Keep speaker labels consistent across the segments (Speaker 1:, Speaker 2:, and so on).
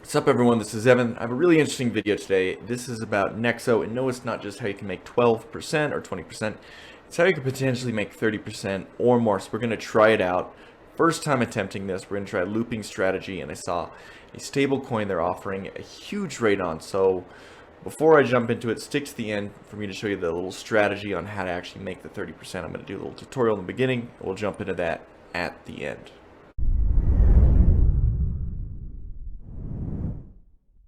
Speaker 1: What's up everyone, this is Evan. I have a really interesting video today. This is about NEXO, and no, it's not just how you can make 12% or 20%. It's how you can potentially make 30% or more. So we're going to try it out. First time attempting this, we're going to try a looping strategy, and I saw a stable coin they're offering a huge rate on. So before I jump into it, stick to the end for me to show you the little strategy on how to actually make the 30%. I'm going to do a little tutorial in the beginning, and we'll jump into that at the end.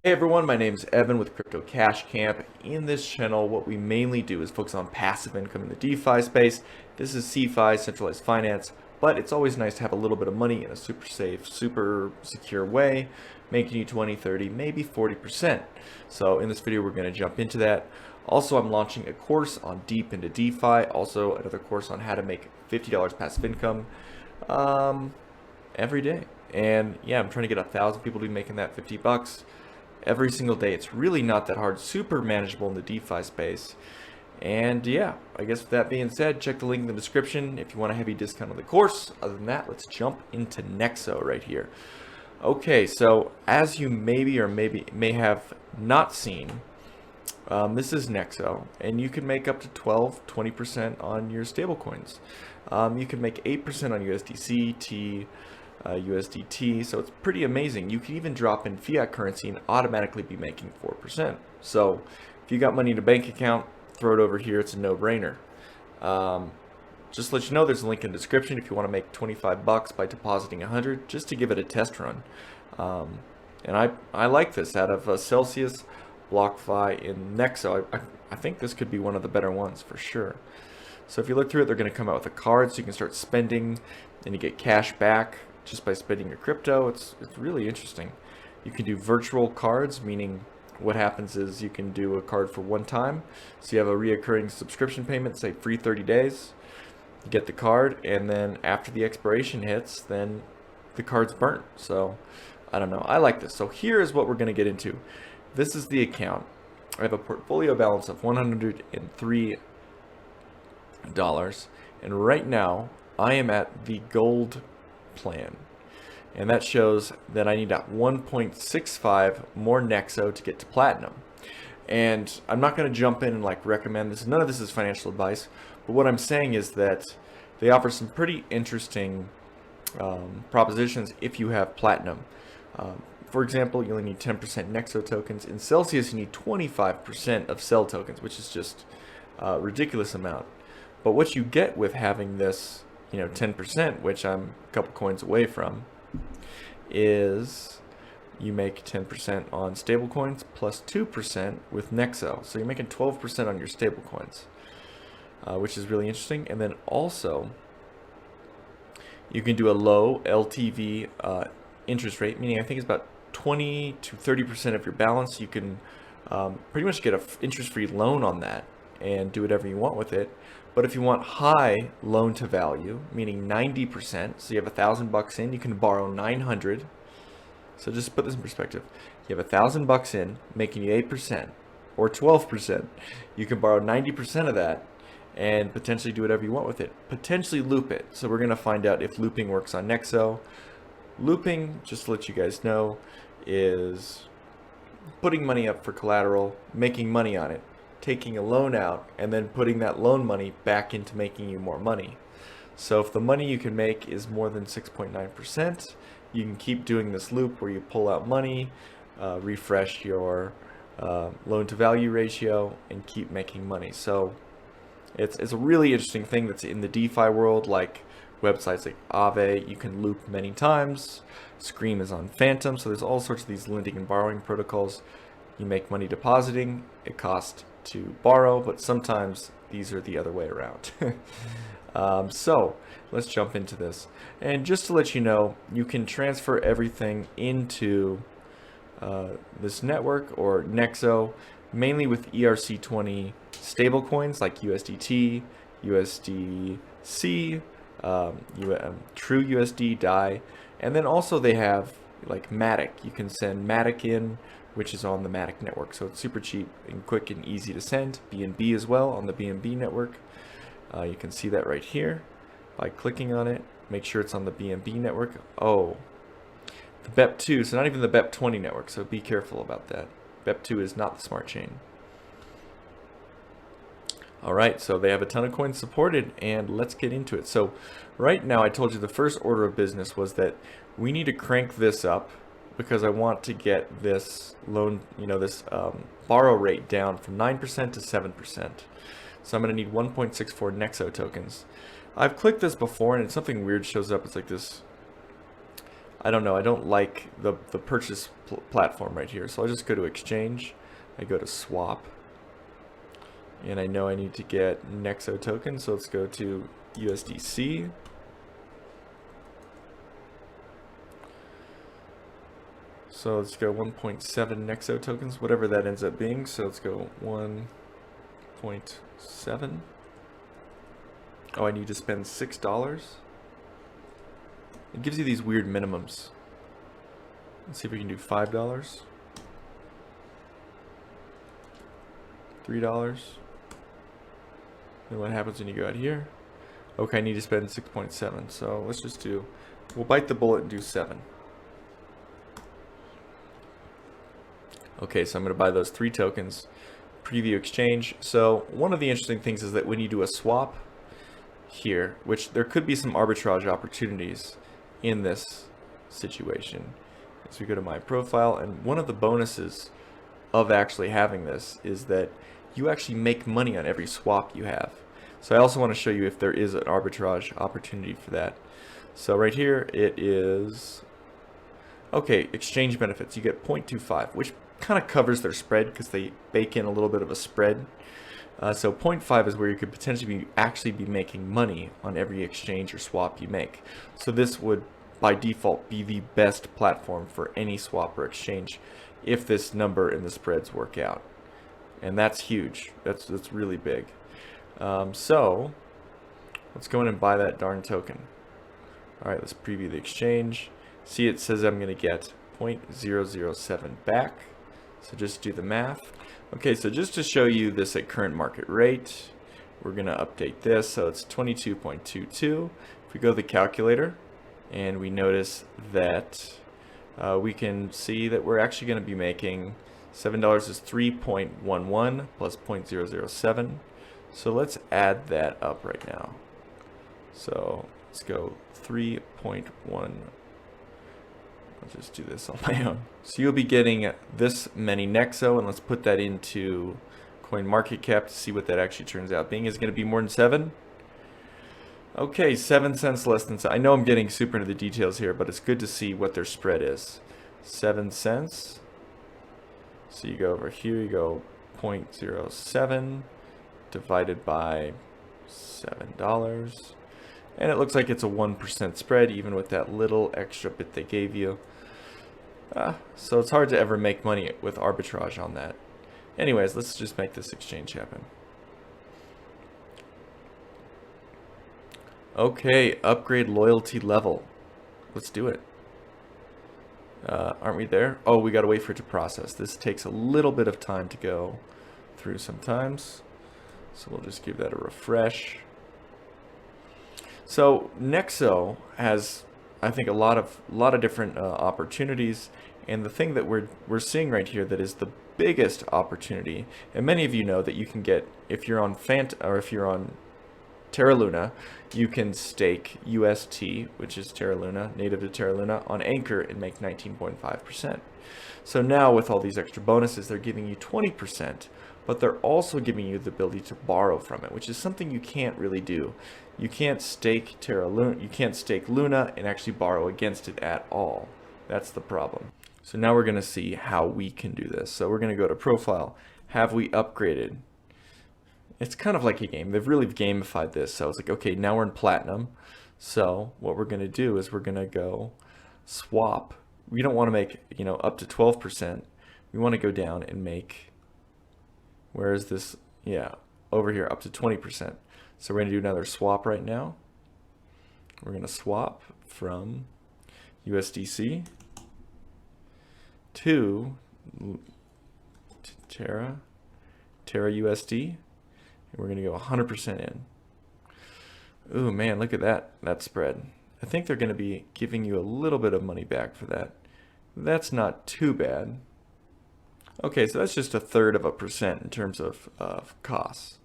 Speaker 1: Hey everyone, my name is Evan with Crypto Cash Camp. In this channel, what we mainly do is focus on passive income in the DeFi space. This is CeFi, centralized finance, but it's always nice to have a little bit of money in a super safe, super secure way, making you 20, 30, maybe 40%. So in this video, we're going to jump into that. Also, I'm launching a course on deep into DeFi, also another course on how to make $50 passive income every day. And yeah, I'm trying to get 1,000 people to be making that 50 bucks. Every single day. It's really not that hard, super manageable in the DeFi space. And yeah, I guess with that being said, check the link in the description if you want a heavy discount on the course. Other than that, let's jump into NEXO right here. Okay, so as you maybe or may have not seen, this is NEXO, and you can make up to 12-20% on your stablecoins. You can make 8% on USDC, T, USDT, so it's pretty amazing. You can even drop in fiat currency and automatically be making 4%. So if you got money in a bank account, throw it over here. It's a no-brainer. Just to let you know, there's a link in the description if you want to make 25 bucks by depositing 100 just to give it a test run. And I like this out of Celsius, BlockFi, and NEXO. I think this could be one of the better ones for sure. So if you look through it, they're going to come out with a card so you can start spending and you get cash back just by spending your crypto. It's really interesting. You can do virtual cards, meaning what happens is you can do a card for one time. So you have a reoccurring subscription payment, say free 30 days. You get the card, and then after the expiration hits, then the card's burnt. So I don't know. I like this. So here is what we're going to get into. This is the account. I have a portfolio balance of $103. And right now I am at the gold plan, and that shows that I need 1.65 more NEXO to get to platinum. And I'm not going to jump in and like recommend this. None of this is financial advice, but what I'm saying is that they offer some pretty interesting propositions if you have platinum. For example, you only need 10% NEXO tokens. In Celsius, you need 25% of Cell tokens, which is just a ridiculous amount. But what you get with having this, 10%, which I'm a couple coins away from, is you make 10% on stablecoins plus 2% with NEXO. So you're making 12% on your stablecoins, which is really interesting. And then also, you can do a low LTV interest rate, meaning I think it's about 20 to 30% of your balance. You can pretty much get an interest-free loan on that and do whatever you want with it. But if you want high loan to value, meaning 90%, so you have 1,000 bucks in, you can borrow 900. So just put this in perspective. You have 1,000 bucks in, making you 8% or 12%. You can borrow 90% of that and potentially do whatever you want with it. Potentially loop it. So we're going to find out if looping works on NEXO. Looping, just to let you guys know, is putting money up for collateral, making money on it, taking a loan out, and then putting that loan money back into making you more money. So if the money you can make is more than 6.9%, you can keep doing this loop where you pull out money, refresh your loan to value ratio, and keep making money. So it's a really interesting thing that's in the DeFi world, like websites like Aave. You can loop many times. Scream is on Phantom, so there's all sorts of these lending and borrowing protocols. You make money depositing, it costs to borrow, but sometimes these are the other way around. So let's jump into this. And just to let you know, you can transfer everything into this network or NEXO, mainly with ERC20 stablecoins like USDT, USDC, True USD, DAI, and then also they have like Matic. You can send Matic in, which is on the Matic network. So it's super cheap and quick and easy to send. BNB as well on the BNB network. You can see that right here by clicking on it. Make sure it's on the BNB network. Oh, the BEP2, so not even the BEP20 network, so be careful about that. BEP2 is not the smart chain. Alright, so they have a ton of coins supported, and let's get into it. So right now, I told you the first order of business was that we need to crank this up because I want to get this loan, this borrow rate down from 9% to 7%. So I'm going to need 1.64 NEXO tokens. I've clicked this before and something weird shows up. It's like this, I don't know, I don't like the purchase platform right here. So I'll just go to exchange, I go to swap, and I know I need to get NEXO tokens, so let's go to USDC. So let's go 1.7 NEXO tokens, whatever that ends up being. So let's go 1.7. Oh, I need to spend $6. It gives you these weird minimums. Let's see if we can do $5. $3. Then what happens when you go out here? Okay, I need to spend 6.7. So let's just do, we'll bite the bullet and do 7. Okay, so I'm going to buy those 3 tokens, preview exchange. So one of the interesting things is that when you do a swap here, which there could be some arbitrage opportunities in this situation. So we go to my profile, and one of the bonuses of actually having this is that you actually make money on every swap you have. So I also want to show you if there is an arbitrage opportunity for that. So right here it is, okay, exchange benefits. You get 0.25, which kind of covers their spread because they bake in a little bit of a spread. So 0.5 is where you could potentially actually be making money on every exchange or swap you make. So this would by default be the best platform for any swap or exchange if this number and the spreads work out. And that's huge. That's really big. So let's go in and buy that darn token. All right, let's preview the exchange. See, it says I'm going to get 0.007 back. So just do the math. Okay, so just to show you this at current market rate, we're going to update this. So it's 22.22. If we go to the calculator and we notice that we can see that we're actually going to be making $7 is 3.11 plus 0.007. So let's add that up right now. So let's go 3.1. I'll just do this on my own. So you'll be getting this many NEXO, and let's put that into CoinMarketCap to see what that actually turns out being. Is it going to be more than 7? Okay, 7 cents less than 7. I know I'm getting super into the details here, but it's good to see what their spread is. 7 cents. So you go over here, you go 0.07 divided by $7. And it looks like it's a 1% spread, even with that little extra bit they gave you. So it's hard to ever make money with arbitrage on that. Anyways, let's just make this exchange happen. Okay, upgrade loyalty level. Let's do it. Aren't we there? Oh, we gotta wait for it to process. This takes a little bit of time to go through sometimes. So we'll just give that a refresh. So NEXO has, I think, a lot of different opportunities, and the thing that we're seeing right here that is the biggest opportunity, and many of you know that you can get, if you're on if you're on Terra Luna, you can stake UST, which is Terra Luna, native to Terra Luna, on Anchor and make 19.5%. So now with all these extra bonuses, they're giving you 20%, but they're also giving you the ability to borrow from it, which is something you can't really do. You can't stake Terra Luna, you can't stake Luna and actually borrow against it at all. That's the problem. So now we're going to see how we can do this. So we're going to go to profile. Have we upgraded? It's kind of like a game. They've really gamified this. So it's like, okay, now we're in platinum. So what we're going to do is we're going to go swap. We don't want to make, up to 12%. We want to go down and make, where is this? Yeah, over here, up to 20%. So we're going to do another swap right now. We're going to swap from USDC to Terra USD. And we're going to go 100% in. Ooh, man, look at that spread. I think they're going to be giving you a little bit of money back for that. That's not too bad. Okay, so that's just 1/3% in terms of costs.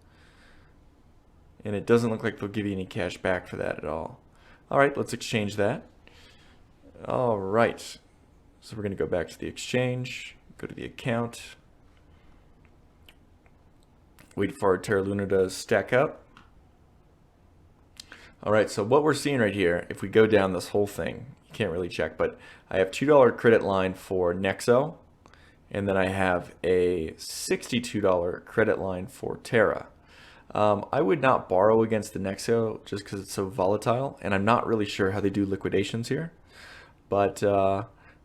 Speaker 1: And it doesn't look like they'll give you any cash back for that at all. All right, let's exchange that. All right, so we're going to go back to the exchange, go to the account, wait for our Terra Luna to stack up. All right, so what we're seeing right here, if we go down this whole thing, you can't really check, but I have $2 credit line for NEXO, and then I have a $62 credit line for Terra. I would not borrow against the NEXO just because it's so volatile, and I'm not really sure how they do liquidations here. But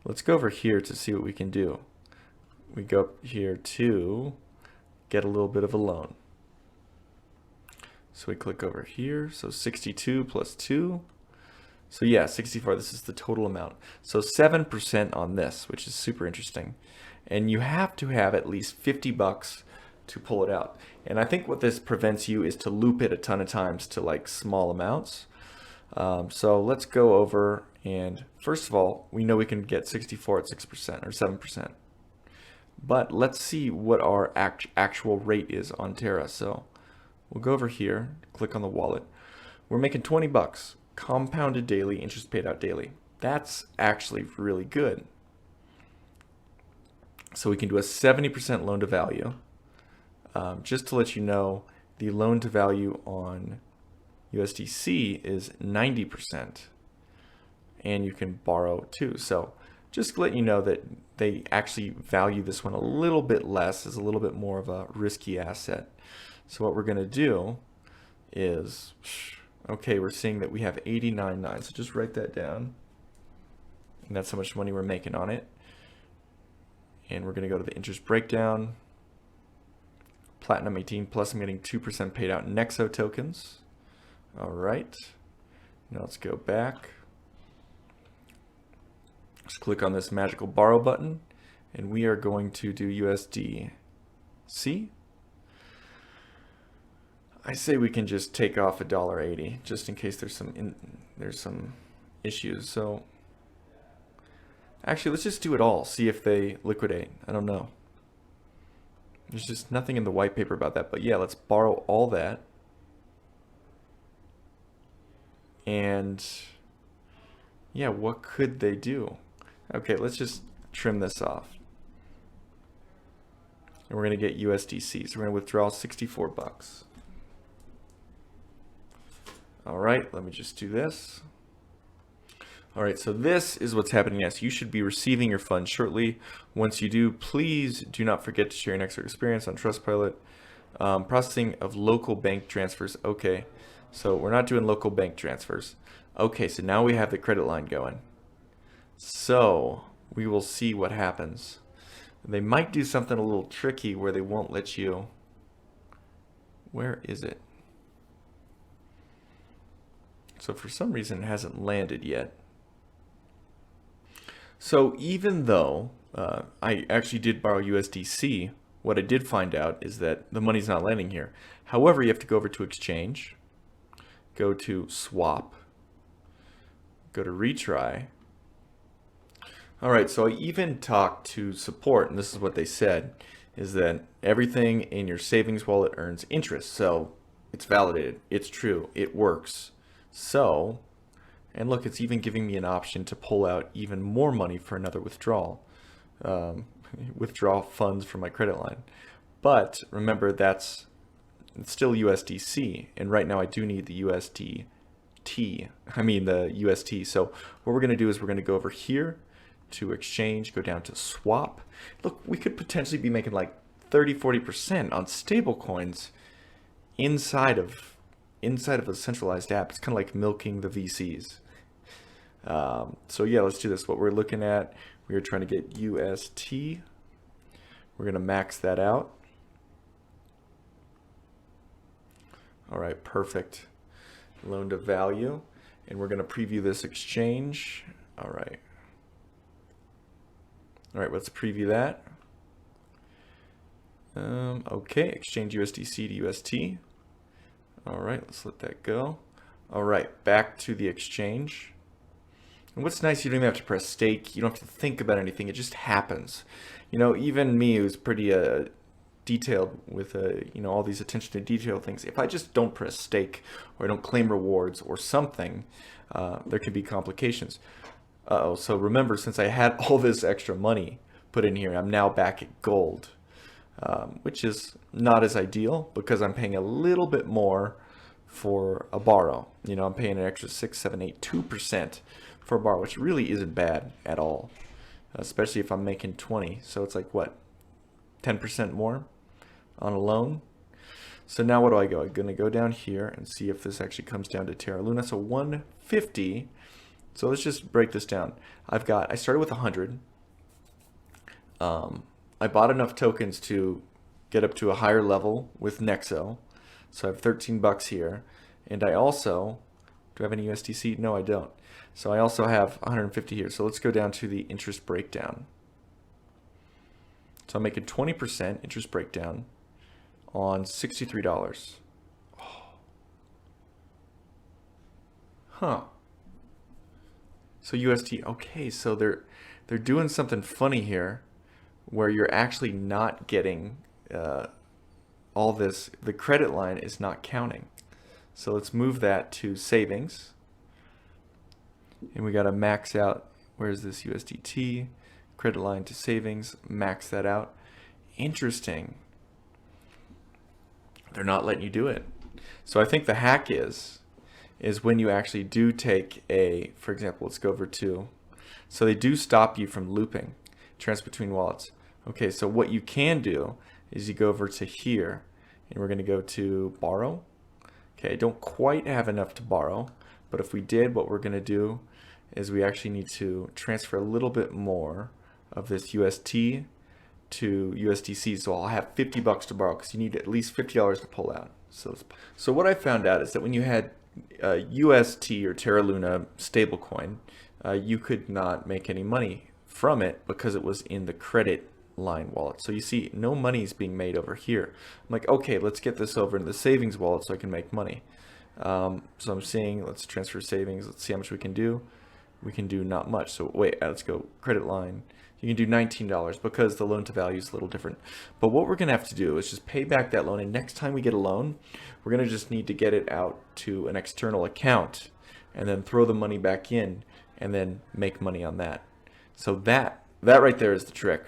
Speaker 1: let's go over here to see what we can do. We go up here to get a little bit of a loan. So we click over here. So 62 plus 2. So yeah, 64. This is the total amount. So 7% on this, which is super interesting. And you have to have at least 50 bucks to pull it out. And I think what this prevents you is to loop it a ton of times to like small amounts. So let's go over, and first of all, we know we can get 64 at 6% or 7%. But let's see what our actual rate is on Terra. So we'll go over here, click on the wallet. We're making 20 bucks, compounded daily, interest paid out daily. That's actually really good. So we can do a 70% loan to value. Just to let you know, the loan to value on USDC is 90%, and you can borrow too. So just to let you know that they actually value this one a little bit less, as a little bit more of a risky asset. So what we're going to do is, okay, we're seeing that we have 89.9, so just write that down, and that's how much money we're making on it. And we're going to go to the interest breakdown. Platinum 18 plus, I'm getting 2% paid out in NEXO tokens. All right, now let's go back. Just click on this magical borrow button, and we are going to do USDC. I say we can just take off $1.80 just in case there's some issues. So actually, let's just do it all. See if they liquidate. I don't know. There's just nothing in the white paper about that. But yeah, let's borrow all that. And yeah, what could they do? Okay, let's just trim this off. And we're going to get USDC. So we're going to withdraw 64 bucks. All right, let me just do this. All right, so this is what's happening next. You should be receiving your funds shortly. Once you do, please do not forget to share your NEXO experience on Trustpilot. Processing of local bank transfers. Okay, so we're not doing local bank transfers. Okay, so now we have the credit line going. So we will see what happens. They might do something a little tricky where they won't let you. Where is it? So for some reason it hasn't landed yet. So even though I actually did borrow USDC, what I did find out is that the money's not landing here. However, you have to go over to exchange, go to swap, go to retry. All right, so I even talked to support, and this is what they said, is that everything in your savings wallet earns interest. So it's validated, it's true, it works. So, and look, it's even giving me an option to pull out even more money for another withdrawal. Withdraw funds from my credit line. But remember, it's still USDC, and right now I do need the the UST. So what we're going to do is we're going to go over here to exchange, go down to swap. Look, we could potentially be making like 30-40% on stablecoins inside of a centralized app. It's kind of like milking the VCs. So yeah, let's do this. What we're looking at, we are trying to get UST. We're going to max that out. All right, perfect. Loan to value. And we're going to preview this exchange. All right. All right, let's preview that. Okay, exchange USDC to UST. All right, let's let that go. All right, back to the exchange. And what's nice, you don't even have to press stake. You don't have to think about anything. It just happens. Even me, who's pretty detailed with all these attention to detail things, if I just don't press stake or I don't claim rewards or something, there could be complications. So remember, since I had all this extra money put in here, I'm now back at gold, which is not as ideal because I'm paying a little bit more for a borrow. I'm paying an extra 6, 7, 8, 2% for a borrow, which really isn't bad at all, especially if I'm making 20. So it's like, what, 10% more on a loan? So now what do I go? I'm going to go down here and see if this actually comes down to Terra Luna. So 150. So let's just break this down. I started with 100. I bought enough tokens to get up to a higher level with NEXO. So I have 13 bucks here. And I also, do I have any USDC? No, I don't. So I also have 150 here. So let's go down to the interest breakdown. So I'm making 20% interest breakdown on $63. Oh. Huh. So USD, okay, so they're doing something funny here where you're actually not getting all this. The credit line is not counting. So let's move that to savings. And we got to max out, where's this USDT? Credit line to savings, max that out. Interesting. They're not letting you do it. So I think the hack is when you actually do take for example, let's go over to, so they do stop you from looping, transfer between wallets. Okay, so what you can do is you go over to here, and we're going to go to borrow. Okay, I don't quite have enough to borrow, but if we did, what we're going to do is we actually need to transfer a little bit more of this UST to USDC. So I'll have 50 bucks to borrow because you need at least $50 to pull out. So what I found out is that when you had UST or Terra Luna stablecoin, you could not make any money from it because it was in the credit line wallet. So you see no money is being made over here. I'm like, okay, let's get this over in the savings wallet so I can make money. So I'm seeing, let's transfer savings. Let's see how much we can do. We can do not much. So wait, let's go credit line. You can do $19 because the loan to value is a little different. But what we're going to have to do is just pay back that loan. And next time we get a loan, we're going to just need to get it out to an external account and then throw the money back in and then make money on that. So that right there is the trick.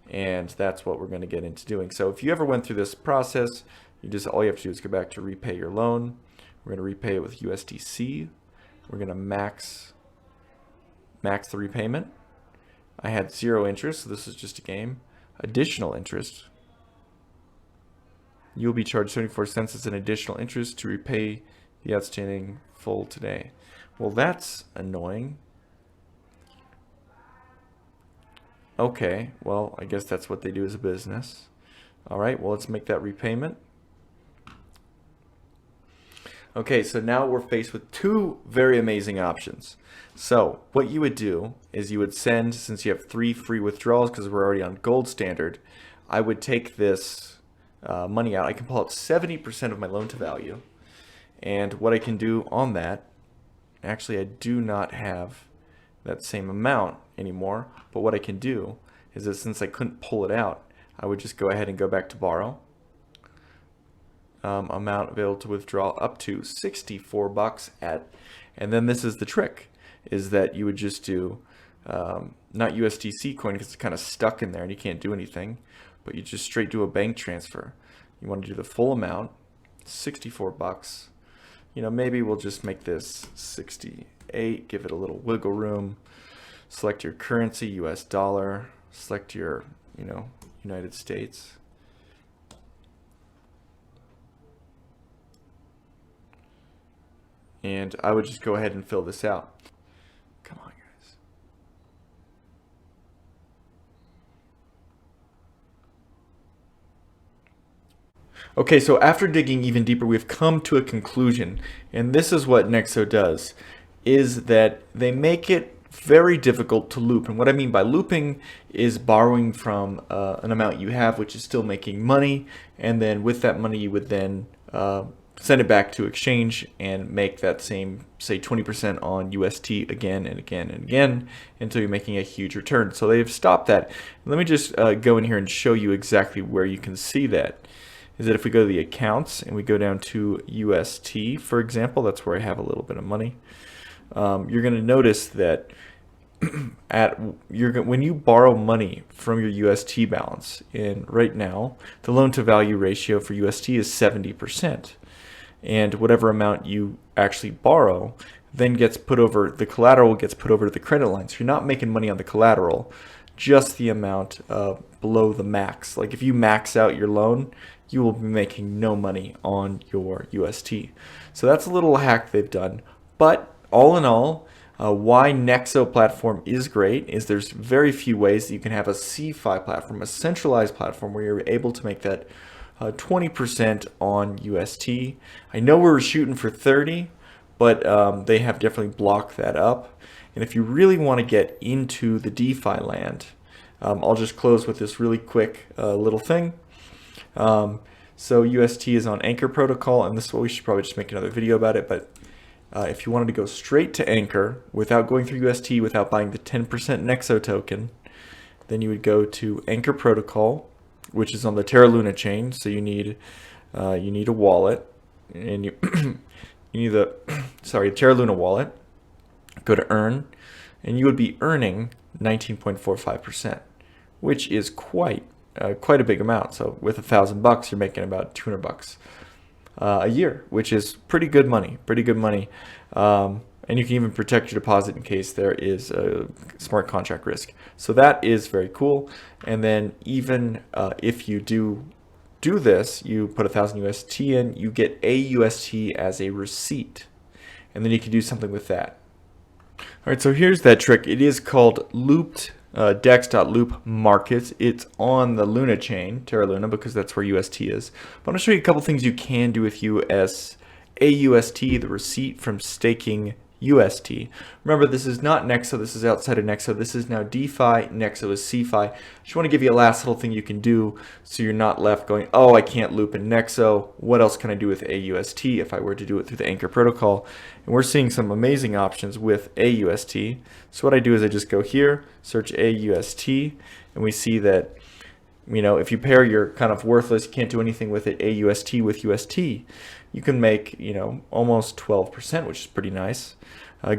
Speaker 1: And that's what we're going to get into doing. So if you ever went through this process, all you have to do is go back to repay your loan. We're going to repay it with USDC. We're going to max the repayment. I had 0 interest, so this is just a game. Additional interest. You'll be charged 74 cents as an additional interest to repay the outstanding full today. Well, that's annoying. Okay, well, I guess that's what they do as a business. All right, well, let's make that repayment. Okay, so now we're faced with 2 very amazing options. So what you would do is you would send, since you have 3 free withdrawals because we're already on gold standard, I would take this money out. I can pull out 70% of my loan to value. And what I can do on that, actually I do not have that same amount anymore, but what I can do is that since I couldn't pull it out, I would just go ahead and go back to borrow. Amount available to withdraw up to 64 bucks and then this is the trick, is that you would just do not USDC coin because it's kind of stuck in there and you can't do anything, but you just straight do a bank transfer. You want to do the full amount, 64 bucks. Maybe we'll just make this 68, give it a little wiggle room. Select your currency, US dollar, select your, United States. And I would just go ahead and fill this out. Come on, guys. Okay, so after digging even deeper, we've come to a conclusion. And this is what NEXO does, is that they make it very difficult to loop. And what I mean by looping is borrowing from an amount you have, which is still making money. And then with that money, you would then send it back to exchange and make that same, say, 20% on UST again and again and again until you're making a huge return. So they've stopped that. Let me just go in here and show you exactly where you can see that. Is that if we go to the accounts and we go down to UST, for example, that's where I have a little bit of money. You're going to notice that when you borrow money from your UST balance, and right now the loan to value ratio for UST is 70%, and whatever amount you actually borrow then gets put over, the collateral gets put over to the credit line. So you're not making money on the collateral, just the amount below the max. Like if you max out your loan, you will be making no money on your UST. So that's a little hack they've done. But all in all, why NEXO platform is great is there's very few ways that you can have a CeFi platform, a centralized platform where you're able to make that 20% on UST. I know we're shooting for 30, but they have definitely blocked that up. And if you really want to get into the DeFi land, I'll just close with this really quick little thing. So UST is on Anchor protocol, and this is what we should probably just make another video about it. But if you wanted to go straight to Anchor without going through UST, without buying the 10% NEXO token, then you would go to Anchor protocol, which is on the Terra Luna chain. So you need a wallet, and you need the Terra Luna wallet. Go to earn, and you would be earning 19.45%, which is quite a big amount. So with $1,000, you're making about $200 a year, which is pretty good money. And you can even protect your deposit in case there is a smart contract risk. So that is very cool. And then even if you do this, you put 1,000 UST in, you get a UST as a receipt, and then you can do something with that. All right, so here's that trick. It is called looped dex.loop markets. It's on the Luna chain, Terra Luna, because that's where UST is. But I'm going to show you a couple things you can do with AUST, the receipt from staking UST. Remember, this is not NEXO. This is outside of NEXO. This is now DeFi. NEXO is CeFi. Just want to give you a last little thing you can do so you're not left going, oh, I can't loop in NEXO. What else can I do with AUST if I were to do it through the Anchor protocol? And we're seeing some amazing options with AUST. So what I do is I just go here, search AUST, and we see that, you know, if you pair your kind of worthless, you can't do anything with it, AUST with UST, you can make, you know, almost 12%, which is pretty nice.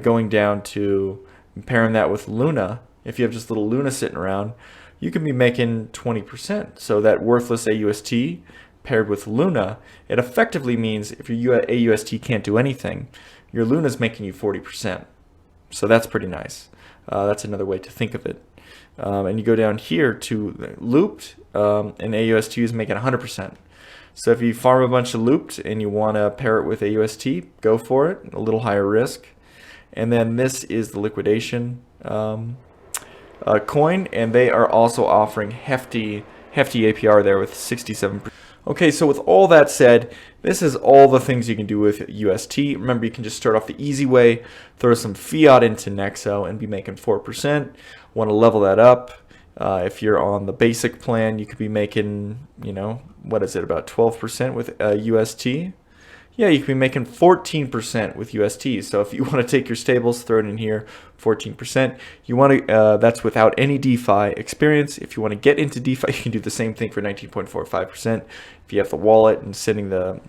Speaker 1: Going down to pairing that with Luna, if you have just little Luna sitting around, you can be making 20%. So that worthless AUST paired with Luna, it effectively means if your AUST can't do anything, your Luna's making you 40%. So that's pretty nice. That's another way to think of it. And you go down here to looped, and AUST is making 100%. So if you farm a bunch of looped and you want to pair it with AUST, go for it, a little higher risk. And then this is the liquidation coin, and they are also offering hefty APR there with 67%. Okay, so with all that said, this is all the things you can do with UST. Remember, you can just start off the easy way, throw some fiat into NEXO and be making 4%. Want to level that up. If you're on the basic plan, you could be making, you know, what is it, about 12% with UST. Yeah, you could be making 14% with UST. So if you want to take your stables, throw it in here, 14%. You want to, that's without any DeFi experience. If you want to get into DeFi, you can do the same thing for 19.45% if you have the wallet and sending the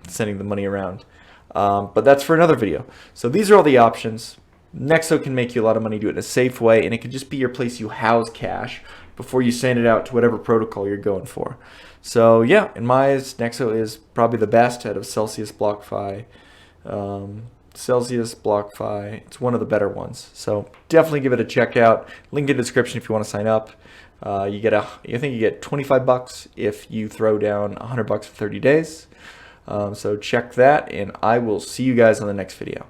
Speaker 1: money around. But that's for another video. So these are all the options. NEXO can make you a lot of money, do it in a safe way, and it can just be your place you house cash before you send it out to whatever protocol you're going for. So yeah, in my eyes, NEXO is probably the best out of Celsius, BlockFi. It's one of the better ones. So definitely give it a check out. Link in the description if you want to sign up. I think you get $25 if you throw down $100 for 30 days. So check that, and I will see you guys on the next video.